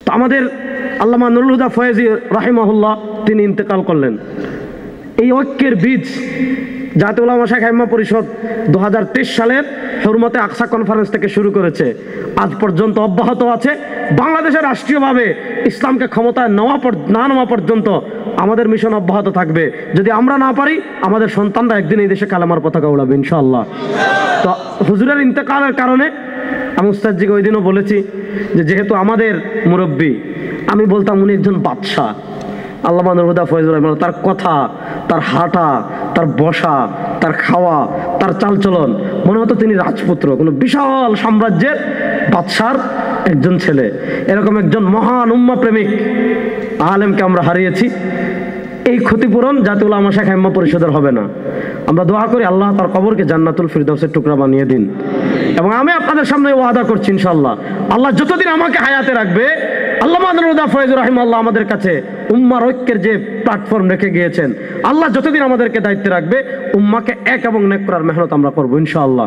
তো আমাদের আল্লামা নুরুল হুদা ফয়েজী রাহিমাহুল্লাহ তিনি ইন্তেকাল করলেন। এই ঐক্যের বীজ জাতীয় উলামা শাইখ আইম্মা পরিষদ 2023 সালের হুরমতে আকসা কনফারেন্স থেকে শুরু করেছে, আজ পর্যন্ত অব্যাহত আছে। বাংলাদেশে রাষ্ট্রীয়ভাবে ইসলামকে ক্ষমতায় না নেওয়া পর্যন্ত আমাদের মিশন অব্যাহত থাকবে। যদি আমরা না পারি, আমাদের সন্তানরা একদিন এই দেশে কালেমার পতাকা উড়াবে ইনশাআল্লাহ। তো হুজুরের ইন্তেকালের কারণে আমি উস্তাদজিকে ওই দিনও বলেছি যে যেহেতু আমাদের মুরব্বী, আমি বলতাম উনি একজন বাদশাহ। আল্লামা নুরুল হুদা ফয়েজুর রহমান, তার কথা, তার হাঁটা, তার বসা, তার খাওয়া, তার চালচলন, মনে হতো তিনি রাজপুত্র, কোনো বিশাল সাম্রাজ্যের বাদশার একজন ছেলে। এরকম একজন মহান উম্মাহ প্রেমিক আলেমকে আমরা হারিয়েছি। এই ক্ষতিপূরণ জাতীয় উলামা শাইখ আইম্মা পরিষদের হবে না। আমরা দোয়া করি আল্লাহ তার কবরকে জান্নাতুল ফিরদাউসের টুকরা বানিয়ে দিন। এবং আমি আপনাদের সামনে ওয়াদা করছি ইনশাআল্লাহ, আল্লাহ যতদিন আমাকে হায়াতে রাখবে, আল্লামা নুরুল হুদা ফয়েজুর রাহিমাহুল্লাহ আমাদের কাছে উম্মার ঐক্যের যে প্ল্যাটফর্ম রেখে গিয়েছেন, আল্লাহ যতদিন আমাদেরকে দায়িত্বে রাখবে, উম্মাকে এক এবং নেক করার মেহনত আমরা করবো ইনশাআল্লাহ।